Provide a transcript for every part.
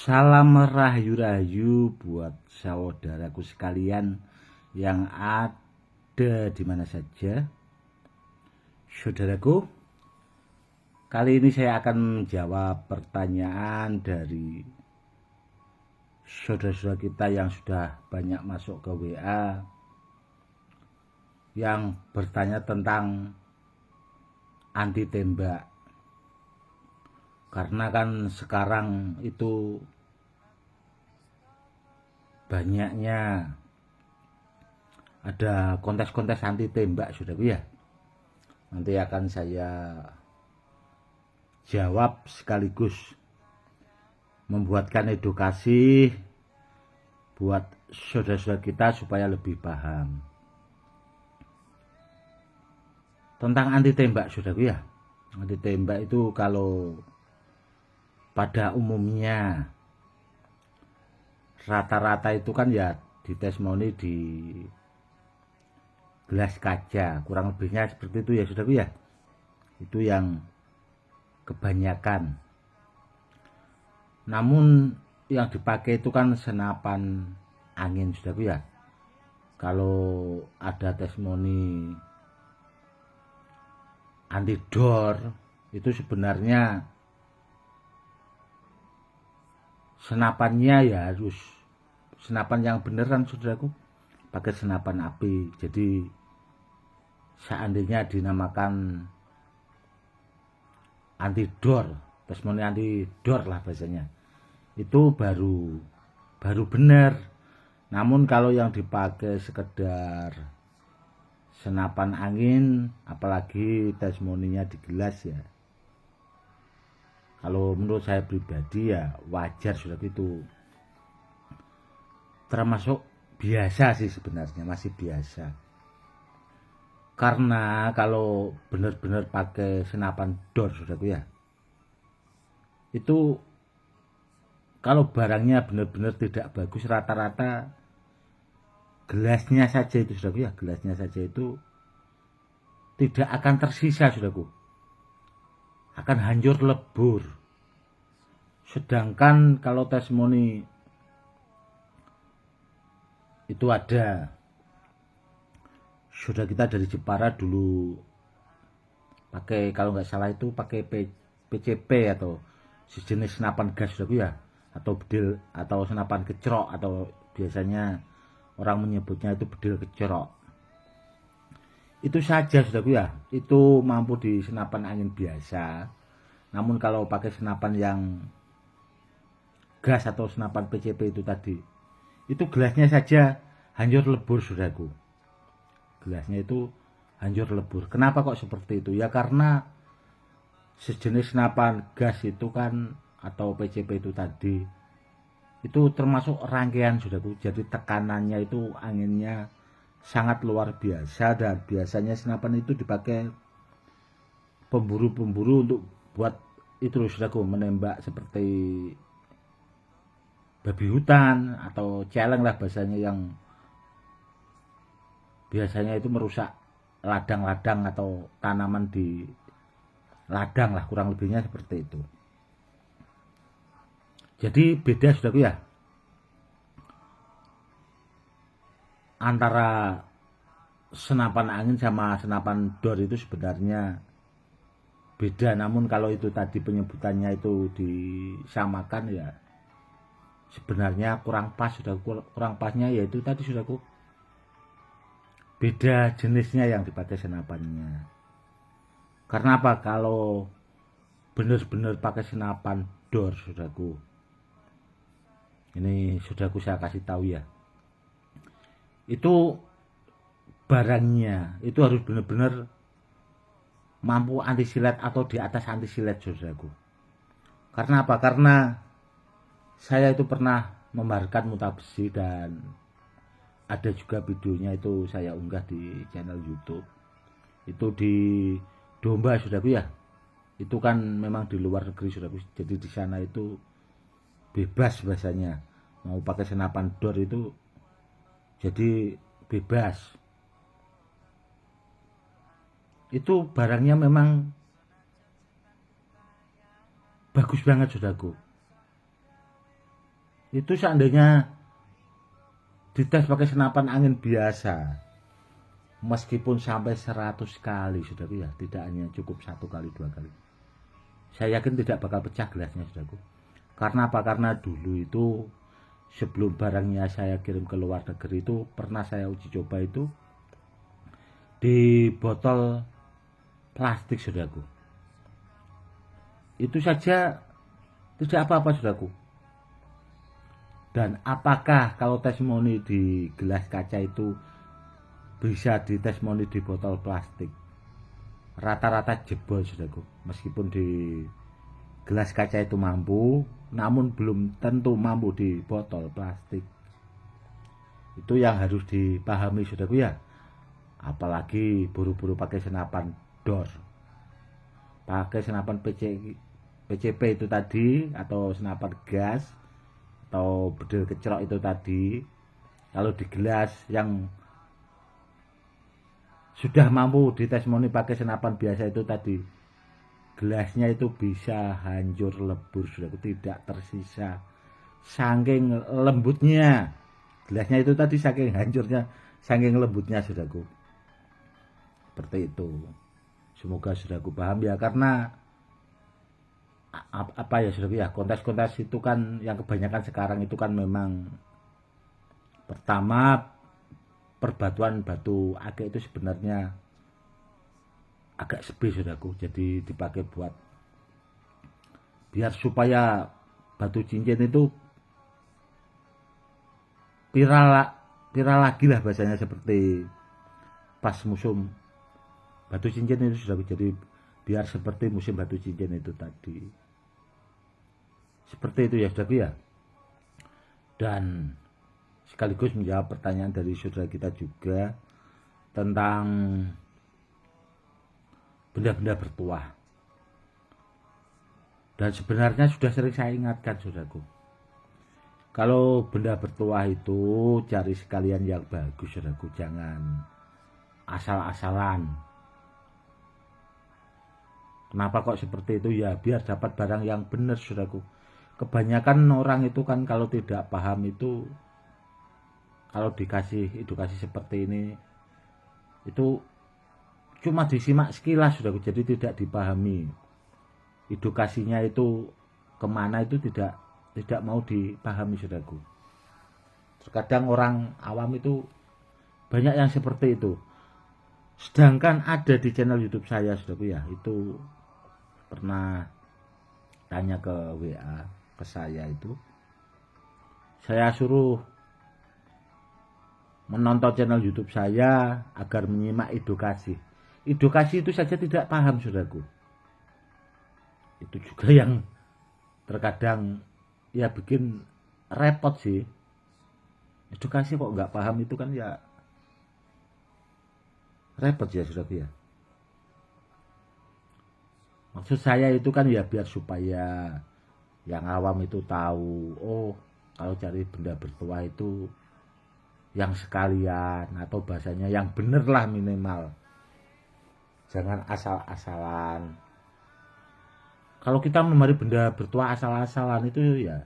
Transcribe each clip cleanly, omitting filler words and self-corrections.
Salam rahayu-rahayu buat saudaraku sekalian yang ada di mana saja. Saudaraku, kali ini saya akan menjawab pertanyaan dari saudara-saudara kita yang sudah banyak masuk ke WA yang bertanya tentang anti tembak. Karena kan sekarang itu banyaknya ada kontes-kontes anti tembak, saudaraku ya. Nanti akan saya jawab sekaligus membuatkan edukasi buat saudara-saudara kita supaya lebih paham tentang anti tembak, saudaraku ya. Anti tembak itu kalau pada umumnya rata-rata itu kan ya di testimoni di gelas kaca, kurang lebihnya seperti itu ya saudaraku ya. Itu yang kebanyakan. Namun yang dipakai itu kan senapan angin, saudaraku ya. Kalau ada testimoni anti dor itu sebenarnya senapannya ya harus senapan yang beneran, saudaraku, pakai senapan api. Jadi seandainya dinamakan anti dor, testimoni anti dor lah bahasanya, itu baru bener. Namun kalau yang dipakai sekedar senapan angin, apalagi testimoninya di gelas ya, kalau menurut saya pribadi ya wajar, sudah itu termasuk biasa sih sebenarnya, masih biasa. Karena kalau benar-benar pakai senapan dor, saudaraku ya, itu kalau barangnya benar-benar tidak bagus, rata-rata gelasnya saja itu, saudaraku ya, gelasnya saja itu tidak akan tersisa, saudaraku, akan hancur lebur. Sedangkan kalau testimoni itu ada saudara kita dari Jepara dulu pakai, kalau nggak salah itu pakai PCP atau sejenis senapan gas, saudaraku ya, atau bedil atau senapan kecerok, atau biasanya orang menyebutnya itu bedil kecerok. Itu saja, saudaraku ya, itu mampu di senapan angin biasa. Namun kalau pakai senapan yang gas atau senapan PCP itu tadi, itu gelasnya saja hancur lebur, saudaraku. Gelasnya itu hancur lebur. Kenapa kok seperti itu? Ya karena sejenis senapan gas itu kan, atau PCP itu tadi, itu termasuk rangkaian, saudaraku. Jadi tekanannya itu anginnya sangat luar biasa, dan biasanya senapan itu dipakai pemburu-pemburu untuk buat itu, saudaraku, menembak seperti babi hutan atau celeng lah bahasanya, yang biasanya itu merusak ladang-ladang atau tanaman di ladang lah, kurang lebihnya seperti itu. Jadi beda, saudaraku ya, antara senapan angin sama senapan dor itu sebenarnya beda. Namun kalau itu tadi penyebutannya itu disamakan ya sebenarnya kurang pas, sudah kurang pasnya yaitu tadi, saudaraku, beda jenisnya yang dipakai senapannya. Karena apa? Kalau benar-benar pakai senapan dor, saudaraku, ini saudaraku saya kasih tahu ya, itu barangnya itu harus benar-benar mampu anti silet atau di atas anti silet, saudaraku. Karena apa? Karena saya itu pernah memamerkan muta besi, dan ada juga videonya itu saya unggah di channel YouTube. Itu di domba, saudaraku ya. Itu kan memang di luar negeri, saudaraku. Jadi di sana itu bebas bahasanya. Mau pakai senapan dor itu jadi bebas. Itu barangnya memang bagus banget, saudaraku. Itu seandainya dites pakai senapan angin biasa, meskipun sampai 100 kali saudaraku ya, tidak hanya cukup 1 kali 2 kali, saya yakin tidak bakal pecah gelasnya saudaraku. Karena apa? Karena dulu itu sebelum barangnya saya kirim ke luar negeri itu pernah saya uji coba itu di botol plastik saudaraku. Itu saja tidak apa-apa saudaraku. Dan apakah kalau testimoni di gelas kaca itu bisa ditestimoni di botol plastik? Rata-rata jebol saudaraku. Meskipun di gelas kaca itu mampu, namun belum tentu mampu di botol plastik. Itu yang harus dipahami saudaraku ya. Apalagi buru-buru pakai senapan dor, pakai senapan PCP itu tadi, atau senapan gas, atau bedil kecelok itu tadi. Kalau di gelas yang sudah mampu ditestimoni pakai senapan biasa itu tadi, gelasnya itu bisa hancur lebur saudaraku, tidak tersisa, saking lembutnya gelasnya itu tadi, saking hancurnya, saking lembutnya saudaraku. Seperti itu. Semoga saudaraku paham ya, karena apa ya saudaraku ya, kontes-kontes itu kan yang kebanyakan sekarang itu kan memang pertama perbatuan batu akik itu sebenarnya agak sepi saudaraku, jadi dipakai buat biar supaya batu cincin itu viral lagi lah bahasanya, seperti pas musim batu cincin itu saudaraku, jadi biar seperti musim batu cincin itu tadi. Seperti itu ya saudaraku ya. Dan sekaligus menjawab pertanyaan dari saudara kita juga tentang benda-benda bertuah. Dan sebenarnya sudah sering saya ingatkan saudaraku, kalau benda bertuah itu cari sekalian yang bagus saudaraku, jangan asal-asalan. Kenapa kok seperti itu? Ya biar dapat barang yang benar saudaraku. Kebanyakan orang itu kan kalau tidak paham itu, kalau dikasih edukasi seperti ini itu cuma disimak sekilas saudaraku, jadi tidak dipahami edukasinya itu kemana, itu tidak mau dipahami saudaraku. Terkadang orang awam itu banyak yang seperti itu. Sedangkan ada di channel YouTube saya saudaraku ya, itu pernah tanya ke WA ke saya, itu saya suruh menonton channel YouTube saya agar menyimak edukasi. Edukasi itu saja tidak paham saudaraku. Itu juga yang terkadang ya bikin repot sih. Edukasi kok nggak paham itu kan ya repot ya saudaraku ya. Maksud saya itu kan ya biar supaya yang awam itu tahu, oh kalau cari benda bertuah itu yang sekalian, atau bahasanya yang bener lah minimal. Jangan asal-asalan. Kalau kita memari benda bertuah asal-asalan itu ya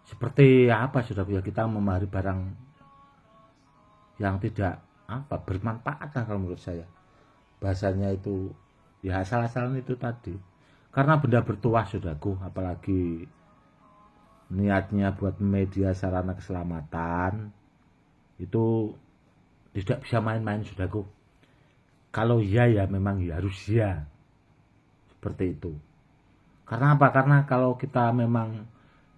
seperti apa saudaraku ya, kita memari barang yang tidak bermanfaat lah kalau menurut saya. Bahasanya itu ya asal-asalan itu tadi. Karena benda bertuah saudaraku, apalagi niatnya buat media sarana keselamatan, itu tidak bisa main-main saudaraku. Kalau ya memang ya harus ya seperti itu. Karena apa? Karena kalau kita memang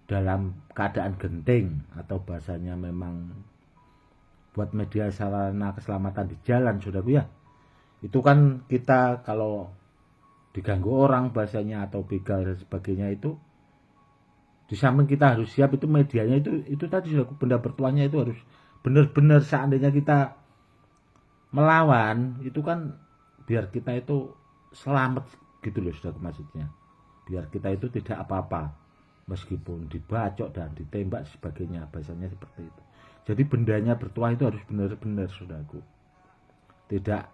dalam keadaan genting, atau bahasanya memang buat media sarana keselamatan di jalan saudaraku ya, itu kan kita kalau diganggu orang bahasanya, atau begal dan sebagainya, itu di samping kita harus siap, itu medianya itu tadi saudaraku, benda bertuahnya itu harus benar-benar, seandainya kita melawan itu kan biar kita itu selamat gitu loh saudaraku, maksudnya biar kita itu tidak apa-apa meskipun dibacok dan ditembak sebagainya, bahasanya seperti itu. Jadi bendanya bertuah itu harus benar-benar saudaraku, tidak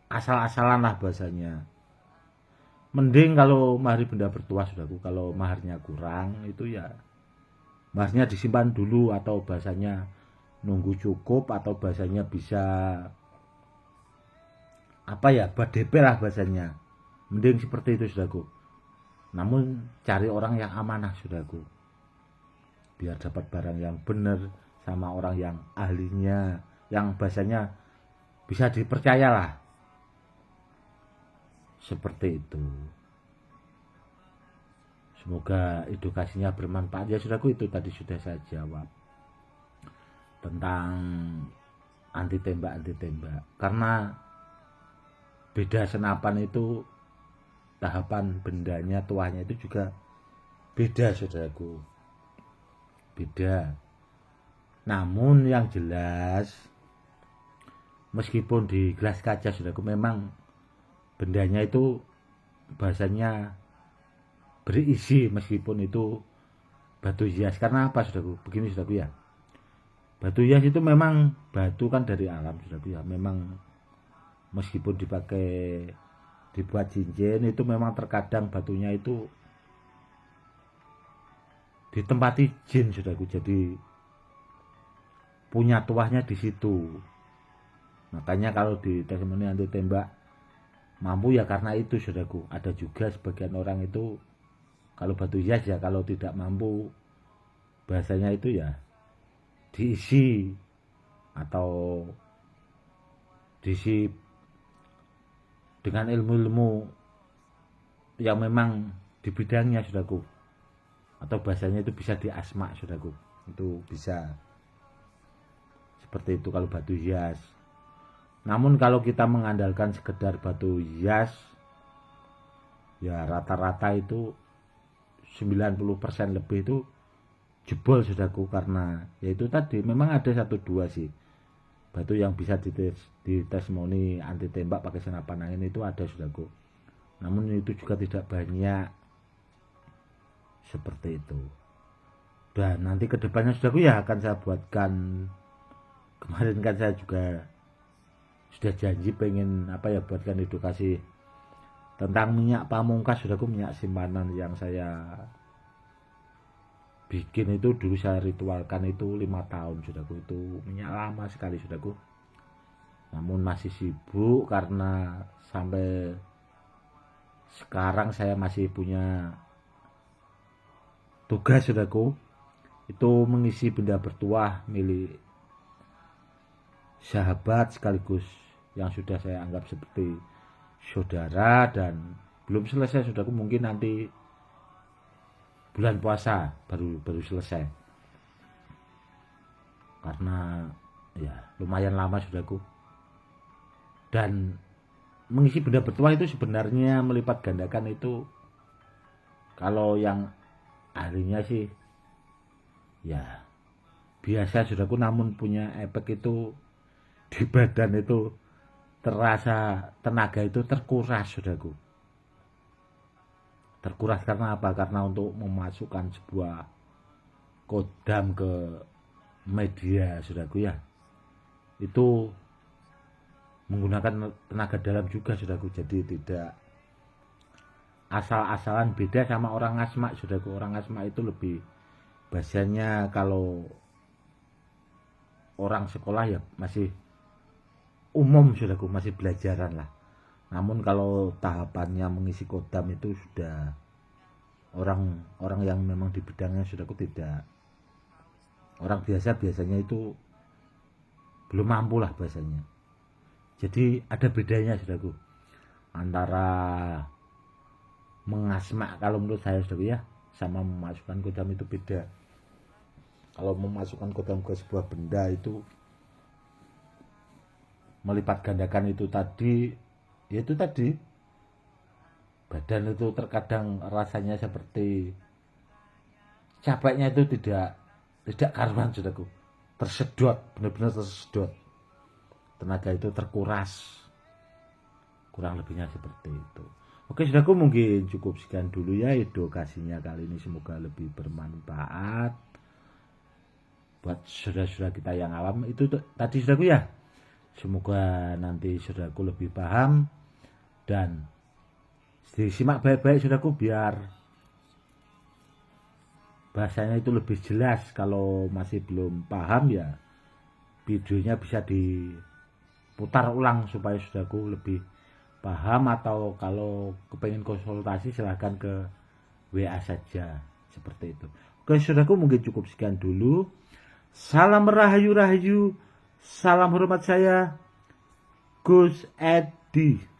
asal-asalan lah bahasanya. Mending kalau mahari benda bertuah saudaraku, kalau maharnya kurang itu ya Maksudnya disimpan dulu, atau bahasanya nunggu cukup, atau bahasanya bisa apa ya, buat DP lah bahasanya. Mending seperti itu saudaraku. Namun cari orang yang amanah saudaraku, biar dapat barang yang benar sama orang yang ahlinya, yang bahasanya bisa dipercaya lah. Seperti itu. Semoga edukasinya bermanfaat ya saudaraku. Itu tadi sudah saya jawab tentang anti tembak. Karena beda senapan itu, tahapan bendanya, tuahnya itu juga beda saudaraku, beda. Namun yang jelas, meskipun di gelas kaca saudaraku, memang bendanya itu bahasanya berisi, meskipun itu batu hias. Karena apa saudaraku? Begini saudaraku ya, batu hias itu memang batu kan dari alam saudaraku ya. Memang meskipun dibuat cincin, itu memang terkadang batunya itu ditempati jin saudaraku, jadi punya tuahnya di situ. Makanya kalau di testimoni anti tembak mampu ya karena itu saudaraku. Ada juga sebagian orang itu kalau batu hias ya, kalau tidak mampu bahasanya itu ya diisi, atau diisi dengan ilmu-ilmu yang memang di bidangnya saudaraku, atau bahasanya itu bisa diasma saudaraku. Itu bisa seperti itu kalau batu hias. Namun kalau kita mengandalkan sekedar batu hias, ya rata-rata itu 90% lebih itu jebol saudaraku. Karena yaitu tadi memang ada 1-2 sih batu yang bisa ditestimoni anti tembak pakai senapan angin, itu ada saudaraku. Namun itu juga tidak banyak, seperti itu. Dan nanti kedepannya saudaraku ya akan saya buatkan. Kemarin kan saya juga sudah janji pengen apa ya, buatkan edukasi tentang minyak pamungkas saudaraku, minyak simpanan yang saya bikin itu dulu, saya ritualkan itu 5 tahun saudaraku. Itu minyak lama sekali saudaraku. Namun masih sibuk karena sampai sekarang saya masih punya tugas saudaraku, itu mengisi benda bertuah milik sahabat sekaligus yang sudah saya anggap seperti saudara, dan belum selesai saudaraku. Mungkin nanti bulan puasa baru selesai, karena ya lumayan lama saudaraku. Dan mengisi benda bertuah itu sebenarnya melipat gandakan itu, kalau yang ahlinya sih ya biasa saudaraku, namun punya efek itu di badan itu terasa tenaga itu terkuras saudaraku. Terkuras karena apa? Karena untuk memasukkan sebuah kodam ke media saudaraku ya, itu menggunakan tenaga dalam juga saudaraku. Jadi tidak asal-asalan, beda sama orang asma saudaraku. Orang asma itu lebih bahasanya, kalau orang sekolah ya masih umum saudaraku, masih belajaran lah. Namun kalau tahapannya mengisi kodam itu sudah orang yang memang di bidangnya saudaraku, tidak orang biasanya itu belum mampu lah bahasanya. Jadi ada bedanya saudaraku antara mengasma, kalau menurut saya saudaraku ya, sama memasukkan kodam itu beda. Kalau memasukkan kodam ke sebuah benda itu melipat gandakan itu tadi, yaitu tadi badan itu terkadang rasanya seperti capeknya itu tidak karuan saudaraku, tersedot, benar-benar tersedot, tenaga itu terkuras, kurang lebihnya seperti itu. Oke saudaraku, mungkin cukup sekian dulu ya edukasinya kali ini, semoga lebih bermanfaat buat saudara-saudara kita yang awam. Itu tadi saudaraku ya, semoga nanti saudaraku lebih paham dan disimak baik-baik saudaraku, biar bahasanya itu lebih jelas. Kalau masih belum paham ya videonya bisa diputar ulang supaya saudaraku lebih paham, atau kalau kepengen konsultasi silahkan ke WA saja seperti itu. Oke saudaraku, mungkin cukup sekian dulu. Salam rahayu rahayu, salam hormat saya Gus Edi.